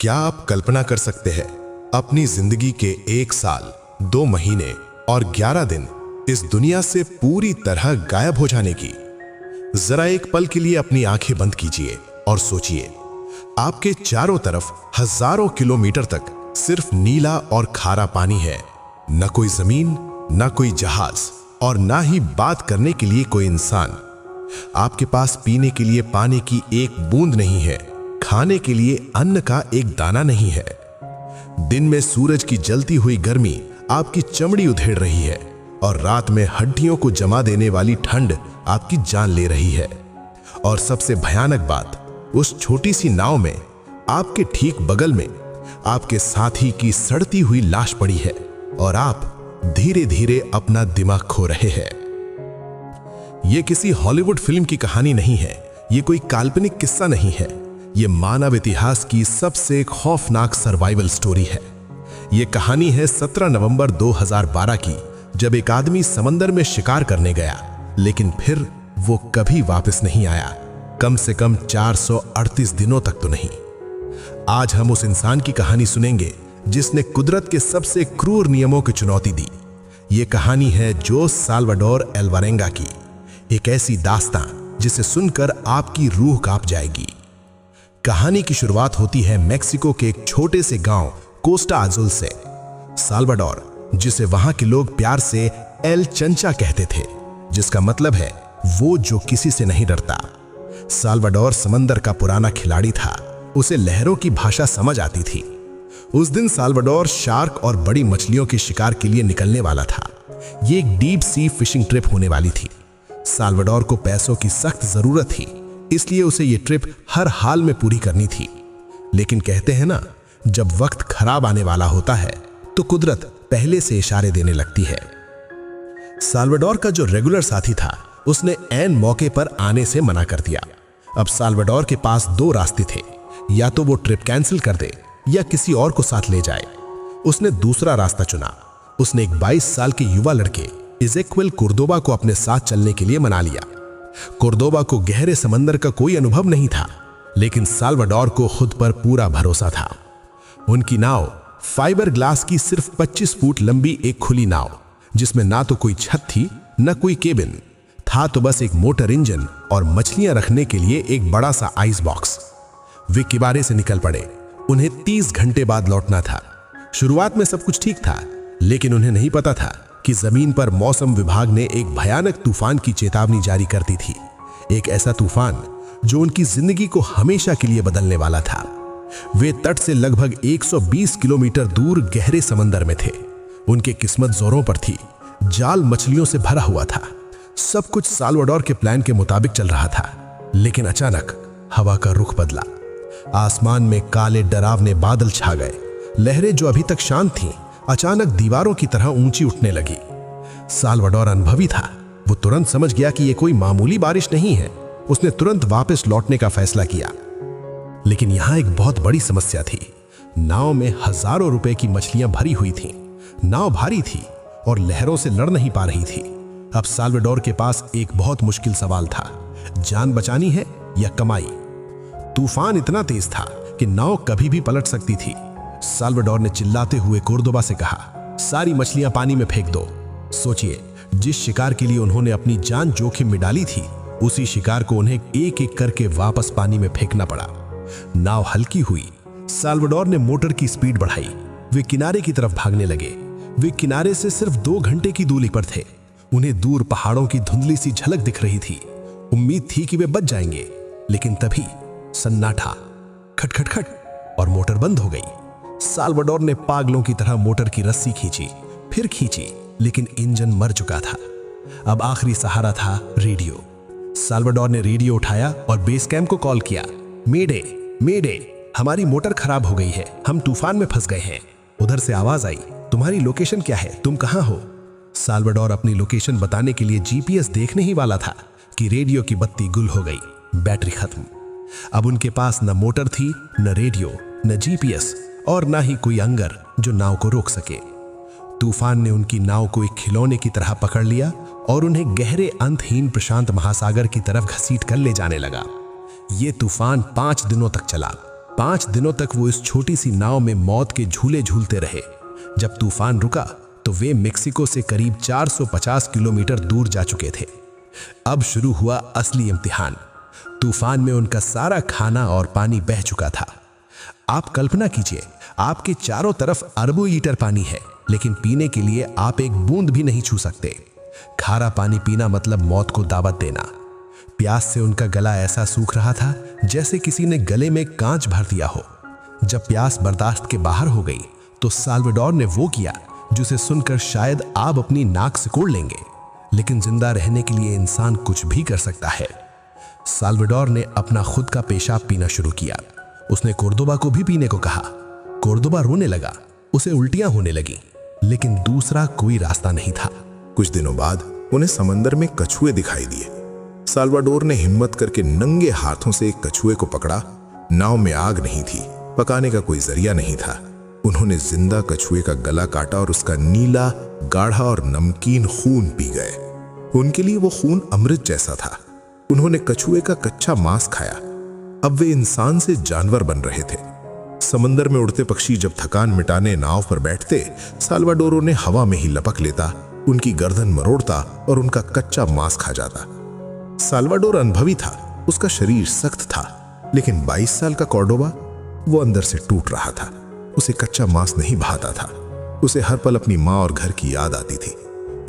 क्या आप कल्पना कर सकते हैं अपनी जिंदगी के 1 साल 2 महीने और 11 दिन इस दुनिया से पूरी तरह गायब हो जाने की? जरा एक पल के लिए अपनी आंखें बंद कीजिए और सोचिए, आपके चारों तरफ हजारों किलोमीटर तक सिर्फ नीला और खारा पानी है। न कोई जमीन, न कोई जहाज और ना ही बात करने के लिए कोई इंसान। आपके पास पीने के लिए पानी की एक बूंद नहीं है, खाने के लिए अन्न का एक दाना नहीं है। दिन में सूरज की जलती हुई गर्मी आपकी चमड़ी उधेड़ रही है और रात में हड्डियों को जमा देने वाली ठंड आपकी जान ले रही है। और सबसे भयानक बात, उस छोटी सी नाव में आपके ठीक बगल में आपके साथी की सड़ती हुई लाश पड़ी है और आप धीरे धीरे अपना दिमाग खो रहे हैं। यह किसी हॉलीवुड फिल्म की कहानी नहीं है, यह कोई काल्पनिक किस्सा नहीं है, यह मानव इतिहास की सबसे खौफनाक सर्वाइवल स्टोरी है। यह कहानी है 17 नवंबर 2012 की, जब एक आदमी समंदर में शिकार करने गया, लेकिन फिर वो कभी वापस नहीं आया। कम से कम 438 दिनों तक तो नहीं। आज हम उस इंसान की कहानी सुनेंगे जिसने कुदरत के सबसे क्रूर नियमों की चुनौती दी। ये कहानी है जोस साल्वाडोर अल्वारेंगा की, एक ऐसी दास्तां जिसे सुनकर आपकी रूह कांप जाएगी। कहानी की शुरुआत होती है मेक्सिको के एक छोटे से गांव कोस्टा अजुल से। साल्वाडोर, जिसे वहां के लोग प्यार से एल चंचा कहते थे, जिसका मतलब है वो जो किसी से नहीं डरता। साल्वाडोर समंदर का पुराना खिलाड़ी था, उसे लहरों की भाषा समझ आती थी। उस दिन साल्वाडोर शार्क और बड़ी मछलियों के शिकार के लिए निकलने वाला था। ये एक डीप सी फिशिंग ट्रिप होने वाली थी। साल्वाडोर को पैसों की सख्त जरूरत थी, इसलिए उसे ये ट्रिप हर हाल में पूरी करनी थी। लेकिन कहते हैं ना, जब वक्त खराब आने वाला होता है तो कुदरत पहले से इशारे देने लगती है। साल्वाडोर का जो रेगुलर साथी था, उसने ऐन मौके पर आने से मना कर दिया। अब साल्वाडोर के पास 2 रास्ते थे, या तो वो ट्रिप कैंसिल कर दे या किसी और को साथ ले जाए। उसने दूसरा रास्ता चुना। उसने एक 22 साल के युवा लड़के इज़ेक्विल कुर्दोबा को अपने साथ चलने के लिए मना लिया। कुर्दोबा को गहरे समंदर का कोई अनुभव नहीं था, लेकिन साल्वाडोर को खुद पर पूरा भरोसा था। उनकी नाव फाइबर ग्लास की सिर्फ 25 फुट लंबी एक खुली नाव, जिसमें ना तो कोई छत थी न कोई केबिन था, तो बस एक मोटर इंजन और मछलियां रखने के लिए एक बड़ा सा आइस बॉक्स। वे किबारे से निकल पड़े। उन्हें 30 घंटे बाद लौटना था। शुरुआत में सब कुछ ठीक था, लेकिन उन्हें नहीं पता था कि जमीन पर मौसम विभाग ने एक भयानक तूफान की चेतावनी जारी कर दी थी। एक ऐसा तूफान जो उनकी जिंदगी को हमेशा के लिए बदलने वाला था। वे तट से लगभग 120 किलोमीटर दूर गहरे समंदर में थे। उनकी किस्मत जोरों पर थी। जाल मछलियों से भरा हुआ था। सब कुछ साल्वाडोर के प्लान के मुताबिक चल रहा था, लेकिन अचानक हवा का रुख बदला। आसमान में काले डरावने बादल छा गए। लहरें जो अभी तक शांत थीं, अचानक दीवारों की तरह ऊंची उठने लगी। साल्वाडोर अनुभवी था। वो तुरंत समझ गया कि यह कोई मामूली बारिश नहीं है। उसने तुरंत वापस लौटने का फैसला किया। लेकिन यहां एक बहुत बड़ी समस्या थी। नाव में हजारों रुपए की मछलियां भरी हुई थीं। नाव भारी थी और लहरों से लड़ नहीं पा रही थी। अब साल्वाडोर के पास एक बहुत मुश्किल सवाल था, जान बचानी है या कमाई। तूफान इतना तेज था कि नाव कभी भी पलट सकती थी। साल्वाडोर ने चिल्लाते हुए कुर्दोबा से कहा, सारी मछलियां पानी में फेंक दो। सोचिए, जिस शिकार के लिए उन्होंने अपनी जान जोखिम में डाली थी, उसी शिकार को उन्हें एक एक करके वापस पानी में फेंकना पड़ा। नाव हल्की हुई। साल्वाडोर ने मोटर की स्पीड बढ़ाई। वे किनारे की तरफ भागने लगे। वे किनारे से सिर्फ 2 घंटे की दूरी पर थे। उन्हें दूर पहाड़ों की धुंधली सी झलक दिख रही थी। उम्मीद थी कि वे बच जाएंगे, लेकिन तभी सन्नाटा, खटखटखट, और मोटर बंद हो गई। साल्वाडोर ने पागलों की तरह मोटर की रस्सी खींची, फिर खींची, लेकिन इंजन मर चुका था। अब आखिरी सहारा था रेडियो। साल्वाडोर ने रेडियो उठाया और बेस कैंप को कॉल किया। मेडे, मेडे, हमारी मोटर खराब हो गई है, हम तूफान में फंस गए हैं। उधर से आवाज आई, तुम्हारी लोकेशन क्या है, तुम कहां हो? साल्वाडोर अपनी लोकेशन बताने के लिए जीपीएस देखने ही वाला था कि रेडियो की बत्ती गुल हो गई, बैटरी खत्म। अब उनके पास न मोटर थी, न रेडियो, न जीपीएस और न ही कोई अंगर जो नाव को रोक सके। तूफान ने उनकी नाव को एक खिलौने की तरह पकड़ लिया और उन्हें गहरे अंतहीन प्रशांत महासागर की तरफ घसीट कर ले जाने लगा। ये तूफान 5 दिनों तक चला। 5 दिनों तक वो इस छोटी सी नाव में मौत के झूले झूलते रहे। जब तूफान रुका तो वे मेक्सिको से करीब 450 किलोमीटर दूर जा चुके थे। अब शुरू हुआ असली इम्तिहान। तूफान में उनका सारा खाना और पानी बह चुका था। आप कल्पना कीजिए, आपके चारों तरफ अरबों लीटर पानी है, लेकिन पीने के लिए आप एक बूंद भी नहीं छू सकते। खारा पानी पीना मतलब मौत को दावत देना। प्यास से उनका गला ऐसा सूख रहा था जैसे किसी ने गले में कांच भर दिया हो। जब प्यास बर्दाश्त के बाहर हो गई तो साल्वाडोर ने वो किया जिसे सुनकर शायद आप अपनी नाक सिकोड़ लेंगे, लेकिन जिंदा रहने के लिए इंसान कुछ भी कर सकता है। साल्वाडोर ने अपना खुद का पेशाब पीना शुरू किया। उसने कोर्दोबा को भी पीने को कहा। कोर्दोबा रोने लगा, उसे उल्टियां होने लगी, लेकिन दूसरा कोई रास्ता नहीं था। कुछ दिनों बाद उन्हें समंदर में कछुए दिखाई दिए। साल्वाडोर ने हिम्मत करके नंगे हाथों से एक कछुए को पकड़ा। नाव में आग नहीं थी, पकाने का कोई जरिया नहीं था। उन्होंने जिंदा कछुए का गला काटा और उसका नीला, गाढ़ा और नमकीन खून पी गए। उनके लिए वो खून अमृत जैसा था। उन्होंने कछुए का कच्चा मांस खाया। अब वे इंसान से जानवर बन रहे थे। समंदर में उड़ते पक्षी जब थकान मिटाने नाव पर बैठते, साल्वाडोर उन्हें हवा में ही लपक लेता, उनकी गर्दन मरोड़ता और उनका कच्चा मांस खा जाता। साल्वाडोर अनुभवी था, उसका शरीर सख्त था, लेकिन 22 साल का कॉर्डोबा, वो अंदर से टूट रहा था। उसे कच्चा मांस नहीं भाता था। उसे हर पल अपनी माँ और घर की याद आती थी।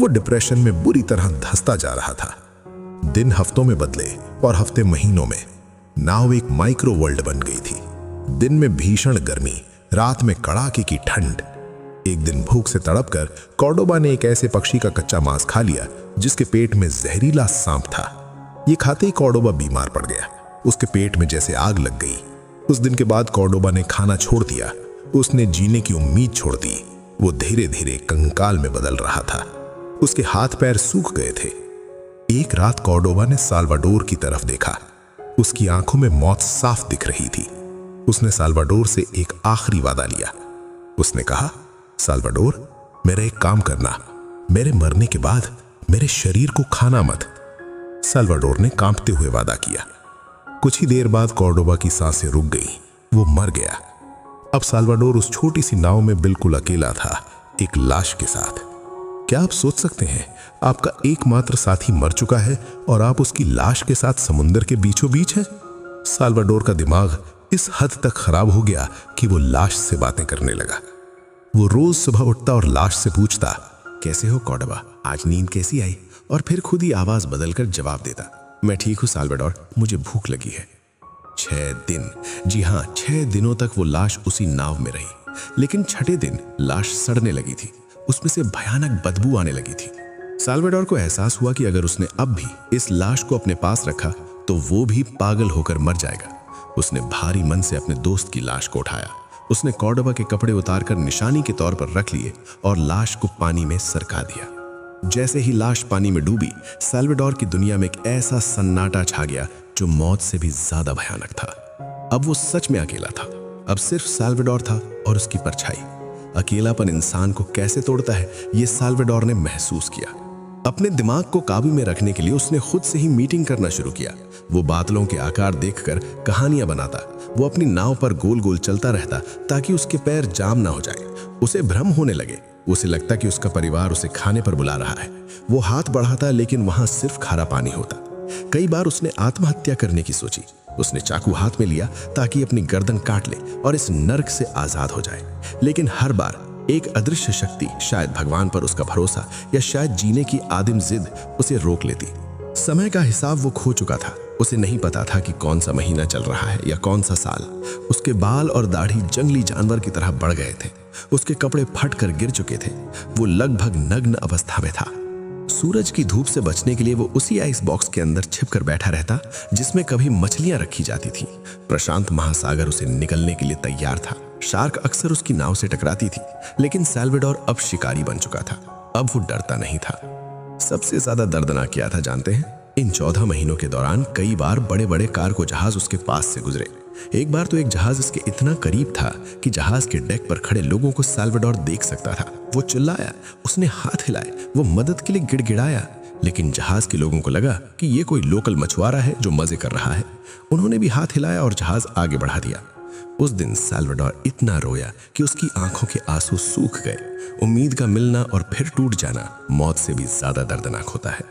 वो डिप्रेशन में बुरी तरह धंसता जा रहा था। दिन हफ्तों में बदले और हफ्ते महीनों में। नाव एक माइक्रो वर्ल्ड बन गई थी। दिन में भीषण गर्मी, रात में कड़ाके की ठंड। एक दिन भूख से तड़पकर कॉर्डोबा ने एक ऐसे पक्षी का कच्चा मांस खा लिया जिसके पेट में जहरीला सांप था। ये खाते ही कॉर्डोबा बीमार पड़ गया। उसके पेट में जैसे आग लग गई। उस दिन के बाद कॉर्डोबा ने खाना छोड़ दिया। उसने जीने की उम्मीद छोड़ दी। वो धीरे धीरे कंकाल में बदल रहा था। उसके हाथ पैर सूख गए थे। एक रात कॉर्डोबा ने साल्वाडोर की तरफ देखा। उसकी आंखों में मौत साफ दिख रही थी। उसने साल्वाडोर से एक आखिरी वादा लिया। उसने कहा, साल्वाडोर, मेरा एक काम करना, मेरे मरने के बाद मेरे शरीर को खाना मत। साल्वाडोर ने कांपते हुए वादा किया। कुछ ही देर बाद कॉर्डोबा की सांसें रुक गई। वो मर गया। अब साल्वाडोर उस छोटी सी नाव में बिल्कुल अकेला था, एक लाश के साथ। क्या आप सोच सकते हैं, आपका एकमात्र साथी मर चुका है और आप उसकी लाश के साथ समुद्र के बीचों बीच हैं? साल्वाडोर का दिमाग इस हद तक खराब हो गया कि वो लाश से बातें करने लगा। वो रोज सुबह उठता और लाश से पूछता, कैसे हो कॉर्डोबा, आज नींद कैसी आई? और फिर खुद ही आवाज बदलकर जवाब देता, मैं ठीक हूं साल्वाडोर, मुझे भूख लगी है। 6 दिन, जी हाँ, 6 दिनों तक वो लाश उसी नाव में रही। लेकिन छठे दिन लाश सड़ने लगी थी। उसमें से भयानक बदबू आने लगी थी। साल्वाडोर को एहसास हुआ कि अगर उसने अब भी इस लाश को अपने पास रखा तो वो भी पागल होकर मर जाएगा। उसने भारी मन से अपने दोस्त की लाश को उठाया। उसने कॉर्डोबा के कपड़े उतारकर निशानी के तौर पर रख लिए और लाश को पानी में सरका दिया। जैसे ही लाश पानी में डूबी, साल्वाडोर की दुनिया में एक ऐसा सन्नाटा छा गया जो मौत से भी ज्यादा भयानक था। अब वो सच में अकेला था। अब सिर्फ साल्वाडोर था और उसकी परछाई। अकेलापन इंसान को कैसे तोड़ता है, ये साल्वाडोर ने महसूस किया। अपने दिमाग को काबू में रखने के लिए उसने खुद से ही मीटिंग करना शुरू किया। वो बादलों के आकार देखकर कहानियां बनाता। वो अपनी नाव पर गोल गोल चलता रहता ताकि उसके पैर जाम ना हो जाए। उसे भ्रम होने लगे। उसे लगता कि उसका परिवार उसे खाने पर बुला रहा है। वो हाथ बढ़ाता लेकिन वहां सिर्फ खारा पानी होता। कई बार उसने आत्महत्या करने की सोची। उसने चाकू हाथ में लिया ताकि अपनी गर्दन काट ले और इस नर्क से आजाद हो जाए। लेकिन हर बार एक अदृश्य शक्ति, शायद भगवान पर उसका भरोसा या शायद जीने की आदिम जिद, उसे रोक लेती। समय का हिसाब वो खो चुका था। उसे नहीं पता था कि कौन सा महीना चल रहा है या कौन सा साल। उसके बाल और दाढ़ी जंगली जानवर की तरह बढ़ गए थे। उसके कपड़े फट कर गिर चुके थे। वो लगभग नग्न अवस्था में था। सूरज की धूप से बचने के लिए वो उसी आइस बॉक्स के अंदर छिपकर बैठा रहता जिसमें कभी मछलियां रखी जाती थी। प्रशांत महासागर उसे निकलने के लिए तैयार था। शार्क अक्सर उसकी नाव से टकराती थी, लेकिन साल्वाडोर अब शिकारी बन चुका था। अब वो डरता नहीं था। सबसे ज्यादा दर्दनाक क्या था जानते हैं? इन 14 महीनों के दौरान कई बार बड़े बड़े कार्गो जहाज उसके पास से गुजरे। एक बार तो एक जहाज इसके इतना करीब था कि जहाज के डेक पर खड़े लोगों को साल्वाडोर देख सकता था। वो चिल्लाया, उसने हाथ हिलाए, वो मदद के लिए गिड़गिड़ाया, लेकिन जहाज के लोगों को लगा कि ये कोई लोकल मछुआरा है जो मजे कर रहा है। उन्होंने भी हाथ हिलाया और जहाज आगे बढ़ा दिया। उस दिन साल्वाडोर इतना रोया कि उसकी आंखों के आंसू सूख गए। उम्मीद का मिलना और फिर टूट जाना मौत से भी ज्यादा दर्दनाक होता है।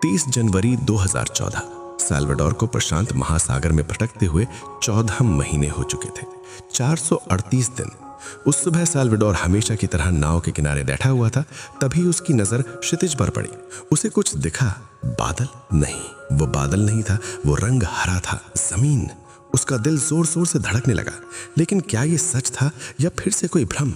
30 जनवरी 2014 साल्वाडोर को प्रशांत महासागर में भटकते हुए 14 महीने हो चुके थे, 438 दिन। उस सुबह साल्वाडोर हमेशा की तरह नाव के किनारे बैठा हुआ था। तभी उसकी नजर क्षितिज पर पड़ी। उसे कुछ दिखा। बादल नहीं, वो बादल नहीं था, वो रंग हरा था, जमीन। उसका दिल जोर जोर से धड़कने लगा। लेकिन क्या ये सच था या फिर से कोई भ्रम?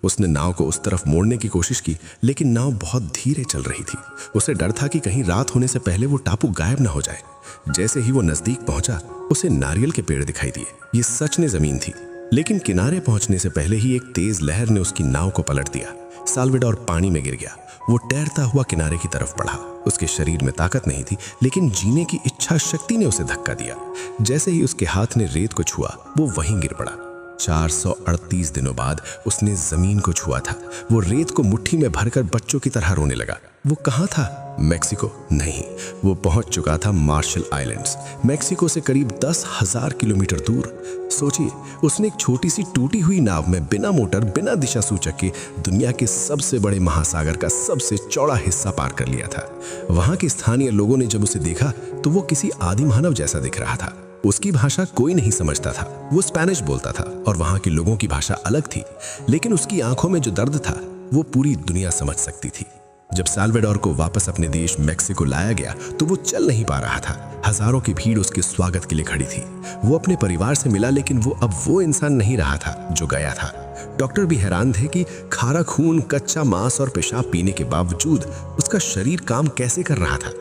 उसने नाव को उस तरफ मोड़ने की कोशिश की, लेकिन नाव बहुत धीरे चल रही थी। उसे डर था कि कहीं रात होने से पहले वो टापू गायब ना हो जाए। जैसे ही वो नजदीक पहुंचा, उसे नारियल के पेड़ दिखाई दिए। ये सच में जमीन थी, लेकिन किनारे पहुंचने से पहले ही एक तेज लहर ने उसकी नाव को पलट दिया। साल्वाडोर पानी में गिर गया। वो तैरता हुआ किनारे की तरफ बढ़ा। उसके शरीर में ताकत नहीं थी, लेकिन जीने की इच्छा शक्ति ने उसे धक्का दिया। जैसे ही उसके हाथ ने रेत को छुआ, वो वहीं गिर पड़ा। 438 दिनों बाद उसने जमीन को छुआ था। वो रेत को मुट्ठी में भरकर बच्चों की तरह रोने लगा। वो कहाँ था? मेक्सिको नहीं, वो पहुंच चुका था मार्शल आइलैंड्स, मेक्सिको से करीब 10,000 किलोमीटर दूर। सोचिए, उसने एक छोटी सी टूटी हुई नाव में बिना मोटर, बिना दिशा सूचक के दुनिया के सबसे बड़े महासागर का सबसे चौड़ा हिस्सा पार कर लिया था। वहां के स्थानीय लोगों ने जब उसे देखा तो वो किसी आदि मानव जैसा दिख रहा था। उसकी भाषा कोई नहीं समझता था। वो स्पेनिश बोलता था और वहां के लोगों की भाषा अलग थी, लेकिन उसकी आंखों में जो दर्द था वो पूरी दुनिया समझ सकती थी। जब साल्वाडोर को वापस अपने देश मेक्सिको लाया गया तो वो चल नहीं पा रहा था। हजारों की भीड़ उसके स्वागत के लिए खड़ी थी। वो अपने परिवार से मिला, लेकिन वो अब वो इंसान नहीं रहा था जो गया था। डॉक्टर भी हैरान थे कि खारा खून, कच्चा मांस और पेशाब पीने के बावजूद उसका शरीर काम कैसे कर रहा था।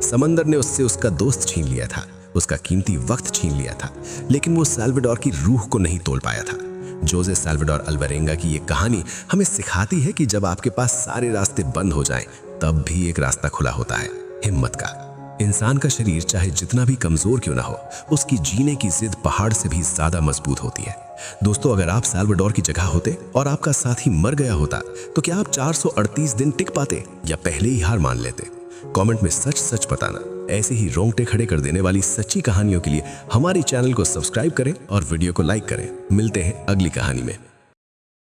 समंदर ने उससे उसका दोस्त छीन लिया था, उसका कीमती वक्त छीन लिया था, लेकिन वो साल्वाडोर की रूह को नहीं तोड़ पाया था। जोसे साल्वाडोर अल्वारेंगा की ये कहानी हमें सिखाती है कि जब आपके पास सारे रास्ते बंद हो जाएं, तब भी एक रास्ता खुला होता है, हिम्मत का। इंसान का शरीर चाहे जितना भी कमजोर क्यों ना हो, उसकी जीने की जिद पहाड़ से भी ज्यादा मजबूत होती है। दोस्तों, अगर आप साल्वाडोर की जगह होते और आपका साथी मर गया होता, तो क्या आप 438 दिन टिक पाते या पहले ही हार मान लेते? कमेंट में सच सच बताना। ऐसे ही रोंगटे खड़े कर देने वाली सच्ची कहानियों के लिए हमारे चैनल को सब्सक्राइब करें और वीडियो को लाइक करें। मिलते हैं अगली कहानी में।